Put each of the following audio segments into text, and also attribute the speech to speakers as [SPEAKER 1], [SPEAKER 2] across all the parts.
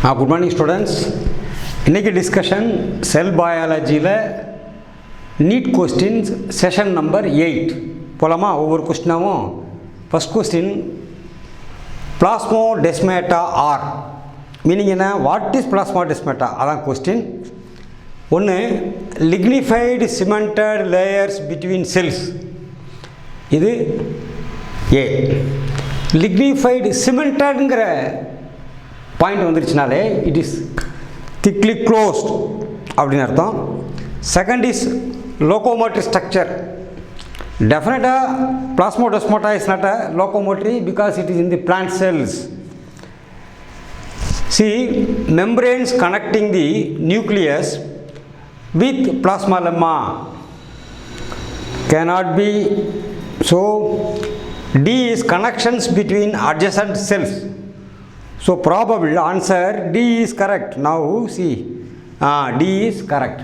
[SPEAKER 1] Good morning students. இன்னைக்கு discussion cell பயாலஜியில் NEET questions session number 8 போலாமா? ஒவ்வொரு கொஸ்டினாவும் first question plasmodesmata are meaning என்ன? What is plasmodesmata? அதான் கொஸ்டின். ஒன்று, lignified cemented layers between cells. இது ஏ. லிக்னிஃபைடு சிமெண்டட்ங்கிற பாயிண்ட் வந்துருச்சுனாலே இட் இஸ் திக்லி க்ளோஸ்ட் அப்படின்னு அர்த்தம். Second is locomotory structure. டெஃபினட்டாக plasmodesmata is not a locomotory because it is in the plant cells. See, membranes connecting the nucleus with plasma lemma cannot be. So D is connections between adjacent cells. So probable answer D is correct. Now see, D is correct.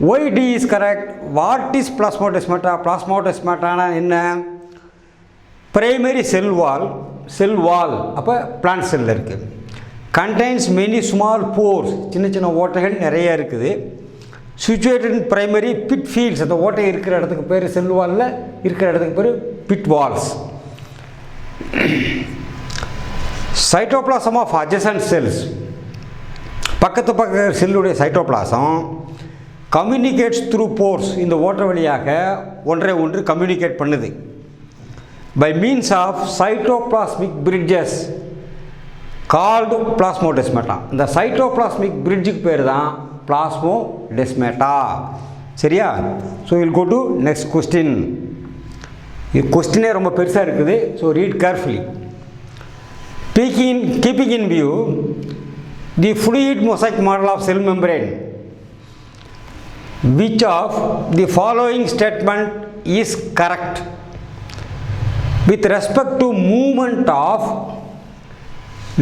[SPEAKER 1] Why D is correct? What is plasmodesmata? Plasmodesmata என்ன? Primary cell wall அப்போ plant cell இருக்குது. Contains many small pores. சின்ன சின்ன ஓட்டைகள் நிறைய இருக்குது. Situated in primary pit fields. அந்த ஓட்டை இருக்கிற இடத்துக்கு பேர் செல் வாலில் இருக்கிற இடத்துக்கு பேர் pit walls. Cytoplasm of adjacent cells. பக்கத்து பக்க செல்லுடைய சைட்டோபிளாசம் கம்யூனிகேட்ஸ் த்ரூ போர்ஸ். இந்த ஓட்டை வழியாக ஒன்றை ஒன்று கம்யூனிகேட் பண்ணுது by means of cytoplasmic bridges called plasmodesmata. இந்த சைட்டோபிளாஸ்மிக் பிரிட்ஜுக்கு பேர் தான் பிளாஸ்மோடெஸ்மேட்டா. சரியா? So will go to next question. இது கொஸ்டினே ரொம்ப பெருசாக இருக்குது. So read carefully. Keeping in view the fluid mosaic model of cell membrane, which of the following statement is correct with respect to movement of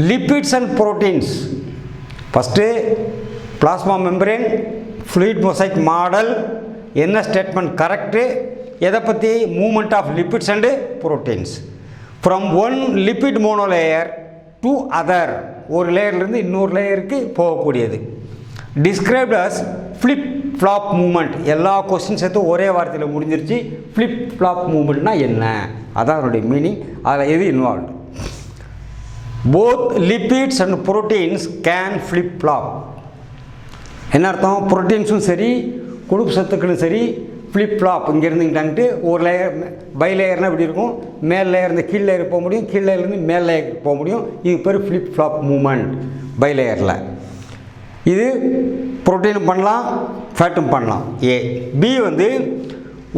[SPEAKER 1] lipids and proteins? First, plasma membrane fluid mosaic model என்ன statement correct? எதை பற்றி? Movement of lipids and proteins from one lipid monolayer to other. ஒரு லேயர்லேருந்து இன்னொரு லேயருக்கு போகக்கூடியது. Described as flip flop movement. எல்லா question சேர்த்து ஒரே வார்த்தையில் முடிஞ்சிருச்சு. ஃப்ளிப் ஃப்ளாப் மூமெண்ட்னா என்ன? அதான் அதனுடைய மீனிங். அதில் எது involved? Both lipids and proteins can flip flop. என்ன அர்த்தம்? ப்ரோட்டீன்ஸும் சரி கொழுப்பு சத்துக்களும் சரி ஃப்ளிப் ஃப்ளாப் இங்கேருந்துங்கிட்டாங்கிட்டு ஒரு லேயர் பை லேயர்னால் இப்படி இருக்கும். மேல் லேயர் இருந்து கீழ் லேயர் போக முடியும், கீழ் லேயர்லேருந்து மேல் லேயர் போக முடியும். இது பேர் ஃப்ளிப் ஃப்ளாப் மூமெண்ட் பை லேயரில். இது ப்ரோட்டீனும் பண்ணலாம், ஃபேட்டும் பண்ணலாம். ஏ. பி வந்து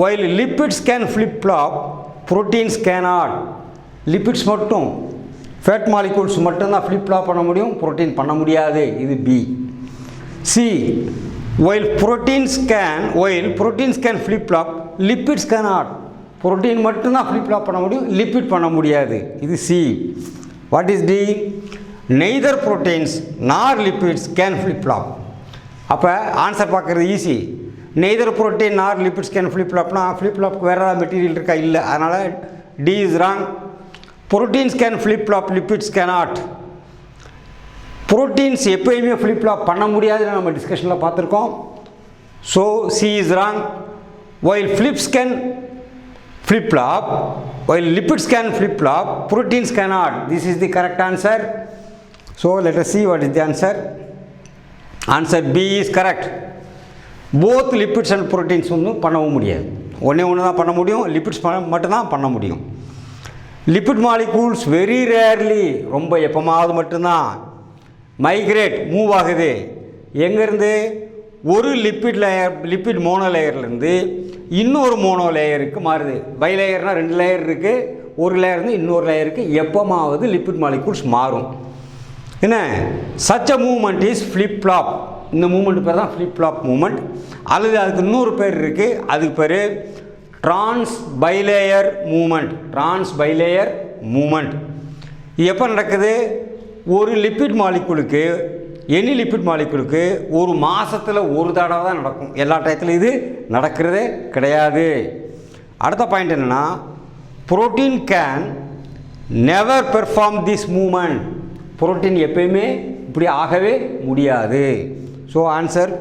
[SPEAKER 1] while lipids can flip flop proteins cannot. Lipids மட்டும் ஃபேட் மாலிகூல்ஸ் மட்டும்தான் ஃப்ளிப் ஃப்ளாப் பண்ண முடியும், ப்ரோட்டீன் பண்ண முடியாது. இது B. C. While proteins can flip flop, lipids cannot. Protein மட்டும்தான் flip flop பண்ண முடியும், லிப்பிட் பண்ண முடியாது. இது C. What is D? neither proteins nor lipids can flip flop. அப்போ ஆன்சர் பார்க்குறது easy. neither protein nor lipids can flip flopனா flip flopக்கு வேறு ஏதாவது மெட்டீரியல் இருக்கா? இல்லை. அதனால் D is wrong. proteins can flip flop, lipids cannot. Proteins எப்போயுமே ஃப்ளிப் ஃப்ளாப் பண்ண முடியாதுன்னு நம்ம டிஸ்கஷனில் பார்த்துருக்கோம். So C is wrong. While flips can flip flop, while lipids can flip flop, proteins cannot. This is the correct answer. So let us see what is the answer. Answer B is correct. Both lipids and proteins ஒன்றும் பண்ணவும் முடியாது. ஒன்று தான் பண்ண முடியும், lipids மட்டும்தான் பண்ண முடியும். லிப்பிட் மாலிகூல்ஸ் வெரி ரேர்லி, ரொம்ப எப்போமாவது மட்டும்தான் மைக்ரேட் மூவ் ஆகுது. எங்கேருந்து? ஒரு லிப்பிட் மோனோ லேயர்லேருந்து இன்னொரு மோனோ லேயருக்கு மாறுது. பை லேயர்னால் 2 லேயர் இருக்குது, ஒரு லேயர்ந்து இன்னொரு லேயருக்கு எப்போமாவது லிப்பிட் மாலிகூல்ஸ் மாறும். என்ன? Such a movement is flip flop. இந்த மூமெண்ட் பேர் தான் ஃப்ளிப் ஃப்ளாப் மூமெண்ட். அல்லது அதுக்கு இன்னொரு பேர் இருக்குது, அதுக்கு பேர் trans bilayer movement. Trans bilayer movement. இது எப்போ நடக்குது? ஒரு லிப்பிட் மாலிகுலுக்கு, எனி லிப்பிட் மாலிகுலுக்கு ஒரு மாதத்தில் ஒரு தடவை தான் நடக்கும். எல்லா டயத்துலையும் இது நடக்கிறதே கிடையாது. அடுத்த பாயிண்ட் என்னென்னா, protein can never perform this movement. Protein எப்பயுமே இப்படி ஆகவே முடியாது. So answer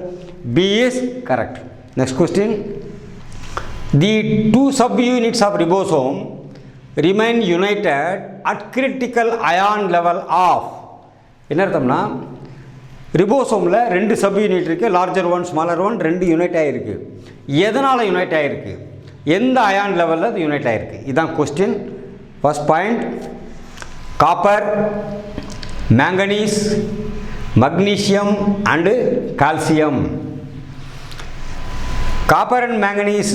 [SPEAKER 1] B is correct. Next question. The two subunits of ribosome remain united at critical ion level of. என்ன அர்த்தம்னா ரிபோசோமில் 2 சப்யூனிட் இருக்குது, larger one smaller one, 2 unite ஆகிருக்கு. எதனால் unite ஆகிருக்கு, எந்த அயான் லெவலில் அது யூனைட் ஆகிருக்கு, இதுதான் question. First point, copper, manganese, magnesium and calcium. Copper and manganese,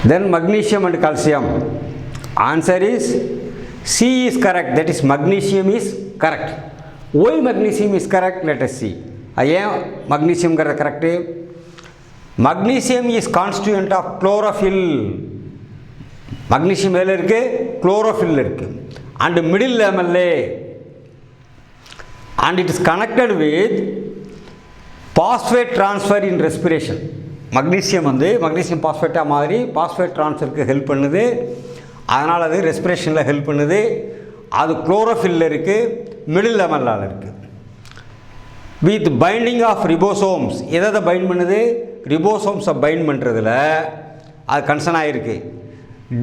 [SPEAKER 1] then magnesium and calcium. Answer is C is correct, that is magnesium is correct. Why magnesium is correct? Let us see. Again magnesium correct. Magnesium is constituent of chlorophyll. Magnesium எதில் இருக்கு, chlorophyll இருக்கு, and middle lamella, and it is connected with phosphate transfer in respiration. Magnesium வந்து magnesium பாஸ்பேட்டாக மாதிரி phosphate ட்ரான்ஸ்ஃபருக்கு help பண்ணுது, அதனால் அது ரெஸ்பிரேஷனில் help பண்ணுது. அது குளோரோஃபில்ல இருக்குது, மிடில் லெமல்லால் இருக்குது. வித் பைண்டிங் ஆஃப் ரிபோசோம்ஸ், எதை பைண்ட் பண்ணுது, ரிபோசோம்ஸை பைண்ட் பண்ணுறதுல அது கன்சர்ன் ஆகிருக்கு.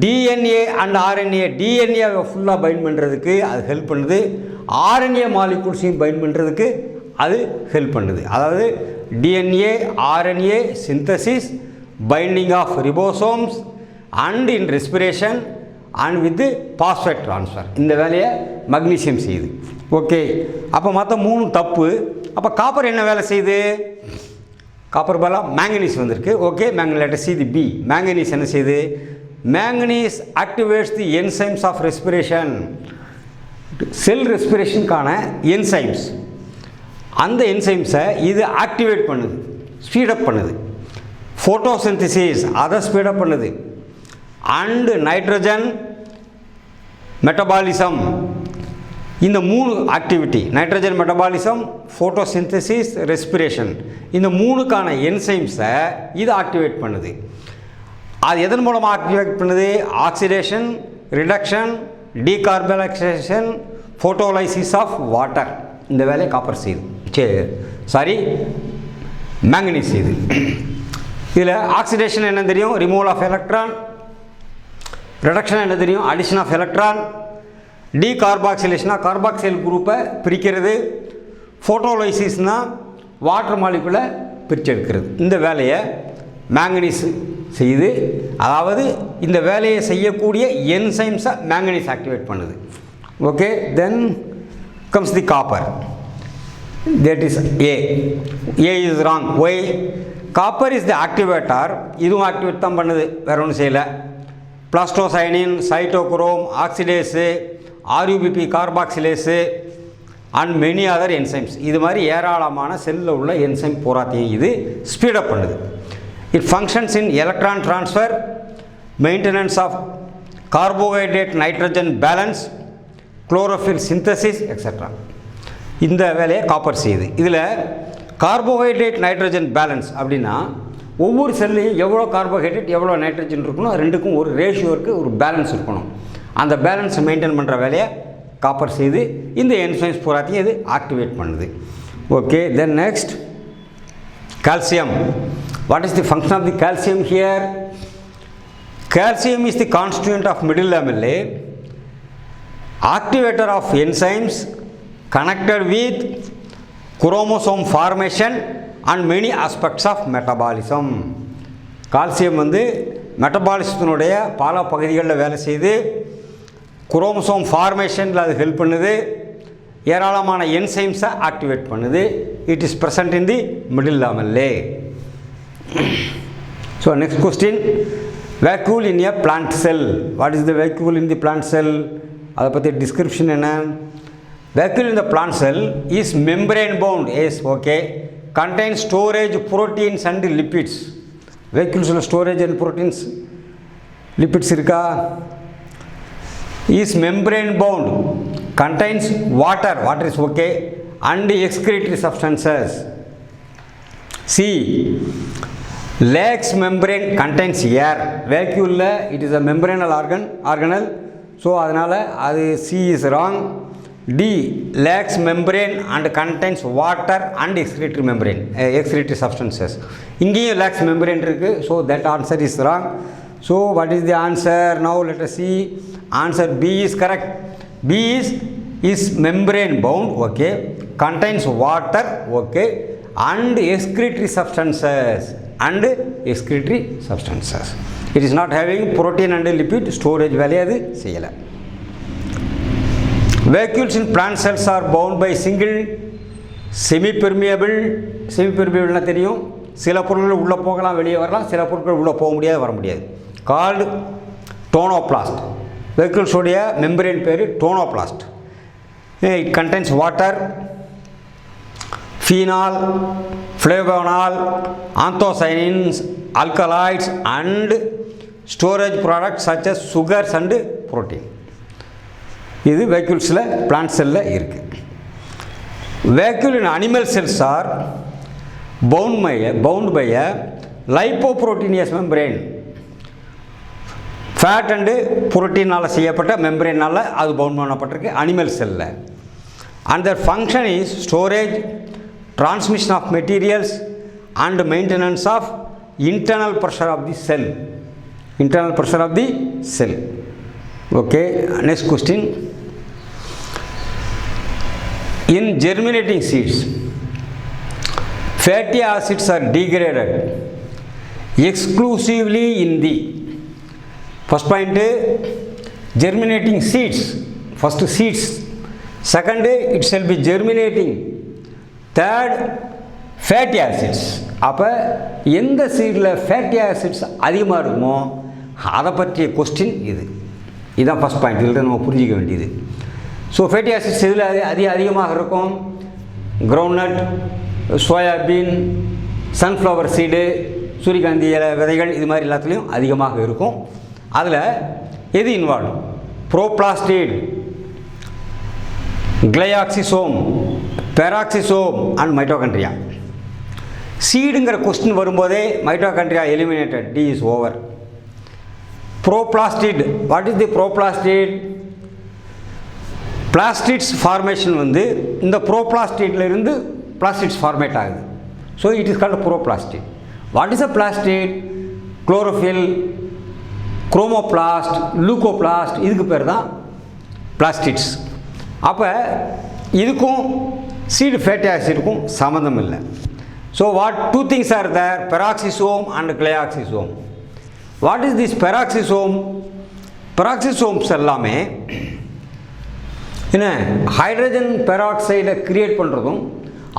[SPEAKER 1] டிஎன்ஏ அண்ட் ஆர்என்ஏ, டிஎன்ஏவை ஃபுல்லாக பைண்ட் பண்ணுறதுக்கு அது ஹெல்ப் பண்ணுது, ஆர்என்ஏ மாலிகூல்ஸையும் பைண்ட் பண்ணுறதுக்கு அது ஹெல்ப் பண்ணுது. அதாவது DNA RNA synthesis, binding of ribosomes and in respiration and with phosphate transfer, இந்த வேலையை மக்னீசியம் செய்யுது. ஓகே, அப்போ மற்ற 3 தப்பு. அப்போ காப்பர் என்ன வேலை செய்யுது, காப்பர் பதிலாக மேங்கனீஸ் வந்திருக்கு. Okay, let us see the B. Manganese என்ன செய்யுது, manganese activates the enzymes of respiration. Cell ரெஸ்பிரேஷனுக்கான என்சைம்ஸ், அந்த என்சைம்ஸை இது ஆக்டிவேட் பண்ணுது, ஸ்பீடப் பண்ணுது. ஃபோட்டோசிந்தசிஸ் அதை ஸ்பீடப் பண்ணுது. அண்டு நைட்ரஜன் மெட்டபாலிசம், இந்த 3 activity, nitrogen metabolism, photosynthesis, respiration, இந்த 3க்கான என்சைம்ஸை இது ஆக்டிவேட் பண்ணுது. அது எதன் மூலமாக ஆக்டிவேட் பண்ணுது, oxidation, reduction, decarbonisation, photolysis of water, இந்த வேலையை காப்பர் செய்யுது. மேங்கனீஸ் செய்யுது. இதில் ஆக்சிடேஷன் என்ன தெரியும், ரிமூவல் ஆஃப் எலக்ட்ரான். ரிடக்ஷன் என்ன தெரியும், அடிஷன் ஆஃப் எலக்ட்ரான். டீகார்பாக்சிலேஷனாக கார்பாக்சைல் குரூப்பை பிரிக்கிறது. ஃபோட்டோலைசிஸ்னால் வாட்டர் மாலிகுலை பிரித்து எடுக்கிறது. இந்த வேலையை மேங்கனீஸ் செய்யுது. அதாவது இந்த வேலையை செய்யக்கூடிய என்சைம்ஸை மேங்கனீஸ் ஆக்டிவேட் பண்ணுது. Okay, then comes the copper, that is A. A is wrong. Why? Copper is the activator. இதுவும் ஆக்டிவேட் தான் பண்ணுது, வேற ஒன்றும் செய்யலை. Plastocyanin, cytochrome, oxidase, RuBP carboxylase and many other enzymes, இது மாதிரி ஏராளமான செல்லில் உள்ள என்சைம் பூராத்தையும் இது ஸ்பீடப் பண்ணுது. It functions in electron transfer, maintenance of carbohydrate nitrogen balance, chlorophyll synthesis etcetera. இந்த வேலையை காப்பர் செய்யுது. இதில் கார்போஹைட்ரேட் நைட்ரஜன் பேலன்ஸ் அப்படின்னா ஒவ்வொரு செல்லையும் எவ்வளோ கார்போஹைட்ரேட் எவ்வளோ நைட்ரஜன் இருக்கணும், ரெண்டுக்கும் ஒரு ரேஷியோ இருக்குது, ஒரு பேலன்ஸ் இருக்கணும். அந்த பேலன்ஸை மெயின்டைன் பண்ணுற வேலையை காப்பர் செய்து இந்த என்சைம்ஸ் பூராத்தையும் இது ஆக்டிவேட் பண்ணுது. Okay, then next calcium. What is the function of the calcium here? Calcium is the constituent of middle lamellae, activator of enzymes connected with chromosome formation and many aspects of metabolism. Calcium வந்து மெட்டபாலிசத்தினுடைய பல பகுதிகளில் வேலை செய்து chromosome ஃபார்மேஷனில் அது help பண்ணுது, ஏராளமான என்சைம்ஸை activate பண்ணுது. It is present in the middle lamellae. So next question, vacuole in a plant cell. What is the vacuole in the plant cell? அதை பற்றி டிஸ்கிரிப்ஷன் என்ன? Vacuole in the plant cell is membrane bound. Yes, okay. contains storage proteins and lipids. வேக்யூல்ஸில் storage and proteins lipids இருக்கா? is membrane bound, contains water is okay, and excretory substances. C, lax membrane contains air. Vacuole it is a membranal organelle, so அதனால அது C is wrong. D. Lacks membrane and contains water and excretory membrane, excretory substances. இங்கேயும் lacks membrane இருக்கு. So that answer is wrong. So what is the answer? Now let us see. Answer B is correct. B is membrane bound. Okay. Contains water. Okay. And excretory substances. And excretory substances. It is not having protein and lipid storage value. அது செய்யலை. Vacuoles in plant cells are bound by single semi-permeable னா தெரியும், சில பொருட்கள் உள்ளே போகலாம் வெளியே வரலாம், சில பொருட்கள் உள்ளே போக முடியாது வர முடியாது. Called tonoplast. vacuoles உடைய மெம்பரேன் பேர் tonoplast. It contains water, phenol, flavonol, anthocyanins, alkaloids and storage products such as sugars and protein. இது வேக்யூல்ஸில் பிளான்ட் செல்லில் இருக்குது. Vacuole in animal cells are bound by a lipoproteinaceous membrane. Fat and புரோட்டீனால் செய்யப்பட்ட மெம்பரேனால் அது பவுண்ட் பண்ணப்பட்டிருக்கு அனிமல் செல்லில். And their function is storage, transmission of materials and maintenance of internal pressure of the cell. Internal pressure of the sell. Okay, next question. In germinating seeds, fatty acids are degraded exclusively in the first point, germinating seeds. First seeds. Second, it shall be germinating. Third, fatty acids. அப்போ எந்த சீடில் fatty acids அதிகமாக இருக்குமோ அதை பற்றிய question இது. இதுதான் first point. இதில் நம்ம புரிஞ்சிக்க வேண்டியது. ஸோ ஃபேட்டி ஆசிட்ஸ் இதில் அதிகமாக இருக்கும். கிரவுண்ட்நட், சோயாபீன், சன்ஃப்ளவர் சீடு, சூரியகாந்தி விதைகள், இது மாதிரி எல்லாத்துலேயும் அதிகமாக இருக்கும். அதில் எது involve? Proplastid, glyoxysome, peroxisome and mitochondria. சீடுங்கிற கொஸ்டின் வரும்போதே mitochondria eliminated. D is over. Proplastid. What is the proplastid? Plastids formation வந்து இந்த ப்ரோபிளாஸ்டிட்ல இருந்து பிளாஸ்டிட்ஸ் ஃபார்மேட் ஆகுது. So it is called proplastid. What is a plastid? Chlorophyll, chromoplast, leucoplast, இதுக்கு பேர் தான் பிளாஸ்டிட்ஸ். அப்போ இதுக்கும் சீடு ஃபேட்டி ஆசிடுக்கும் சம்மந்தம் இல்லை. So what two things are there? Peroxisome and glyoxysome. What is this peroxisome? Peroxisomes எல்லாமே என்ன ஹைட்ரஜன் பெராக்சைடை கிரியேட் பண்ணுறதும்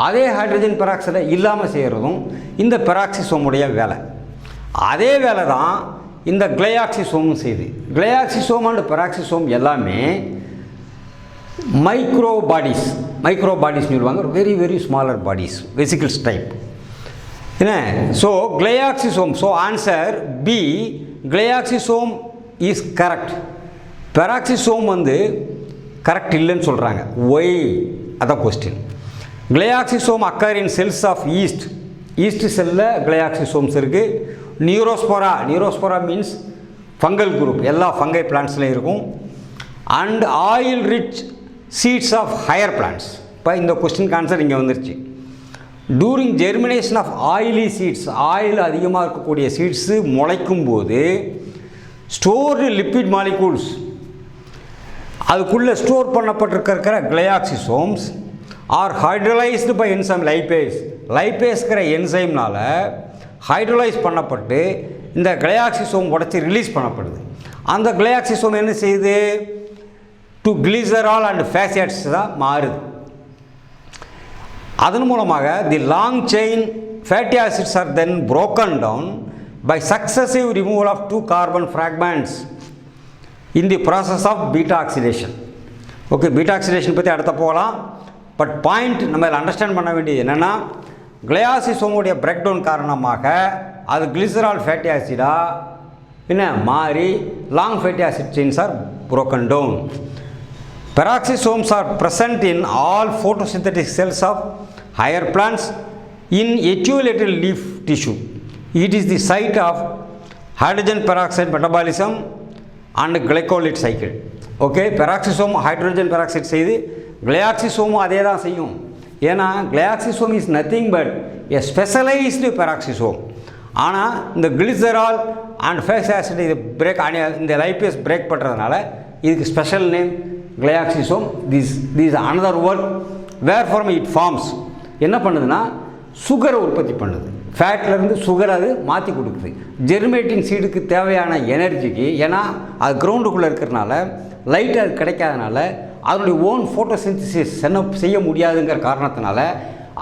[SPEAKER 1] அதே ஹைட்ரஜன் பெராக்சைடை இல்லாமல் செய்கிறதும் இந்த பெராக்சிசோமுடைய வேலை. அதே வேலை தான் இந்த கிளையாக்சிசோமும் செய்யுது. கிளையாக்சிசோம் அண்ட் பெராக்சிசோம் எல்லாமே மைக்ரோ பாடிஸ்னு சொல்லுவாங்க. Very very smaller bodies, vesicles type. என்ன? So glyoxysome. So answer B, glyoxysome is correct. Peroxisome வந்து கரெக்ட் இல்லைன்னு சொல்கிறாங்க. ஒய்? அதான் question. Glyoxysome occur in cells of yeast. Yeast செல்லில் கிளையாக்சிசோம்ஸ் இருக்குது. நியூரோஸ்போரா மீன்ஸ் ஃபங்கல் குரூப், எல்லா ஃபங்கை பிளான்ட்ஸ்லையும் இருக்கும். And oil rich seeds of higher plants. இப்போ இந்த கொஸ்டினுக்கு ஆன்சர் இங்கே வந்துருச்சு. During germination of oily seeds, oil அதிகமாக இருக்கக்கூடிய சீட்ஸு முளைக்கும் போது ஸ்டோர்டு லிப்பிட் மாலிகூல்ஸ், அதுக்குள்ளே ஸ்டோர் பண்ணப்பட்டிருக்கிற glyoxysomes are hydrolysed by enzyme லைப்பேஸ்கிற என்சைம்னால் ஹைட்ரலைஸ் பண்ணப்பட்டு இந்த கிளையாக்சிசோம் உடச்சி ரிலீஸ் பண்ணப்படுது. அந்த கிளையாக்சிசோம் என்ன செய்யுது? டு கிளிசரால் அண்ட் ஃபேசியாட்ஸ் தான் மாறுது. அதன் மூலமாக the long chain fatty acids R then broken down by successive removal of 2 carbon fragments in the process of beta oxidation. Okay, beta oxidation பற்றி அடுத்த போகலாம். பட் பாயிண்ட் நம்ம அண்டர்ஸ்டாண்ட் பண்ண வேண்டியது என்னென்னா, கிளையாசிசோமுடைய பிரேக் டவுன் காரணமாக அது கிளிசரால் ஃபேட்டி ஆசிடாக என்ன மாறி long fatty acid chains are broken down. Peroxisomes are present in all photosynthetic cells of higher plants in etiolated leaf tissue. It is the site of hydrogen peroxide metabolism and glycolate cycle. Okay, peroxisome hydrogen peroxide செய்து கிளையாக்சிசோமும் அதே தான் செய்யும். ஏன்னா glyoxysome is nothing but a specialised peroxisome. ஆனால் இந்த glycerol and fatty acid இது break இந்த lipase break பண்ணுறதுனால இதுக்கு special name glyoxysome. This another work where form it forms. என்ன பண்ணுதுன்னா சுகரை உற்பத்தி பண்ணுது. ஃபேட்லேருந்து சுகர் அது மாற்றி கொடுக்குது. ஜெர்மேட்டிங் சீடுக்கு தேவையான எனர்ஜிக்கு, ஏன்னா அது கிரவுண்டுக்குள்ளே இருக்கிறனால லைட் அது கிடைக்காதனால அதனுடைய ஓன் ஃபோட்டோசிந்தசிஸ் செய்ய முடியாதுங்கிற காரணத்தினால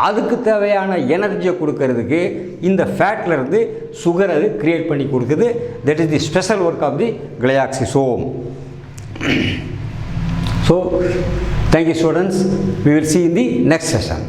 [SPEAKER 1] அதுக்கு தேவையான எனர்ஜியை கொடுக்கறதுக்கு இந்த ஃபேட்லேருந்து சுகர் அது க்ரியேட் பண்ணி கொடுக்குது. That is the special work of the glyoxysome. So, thank you students. We will see in the next session.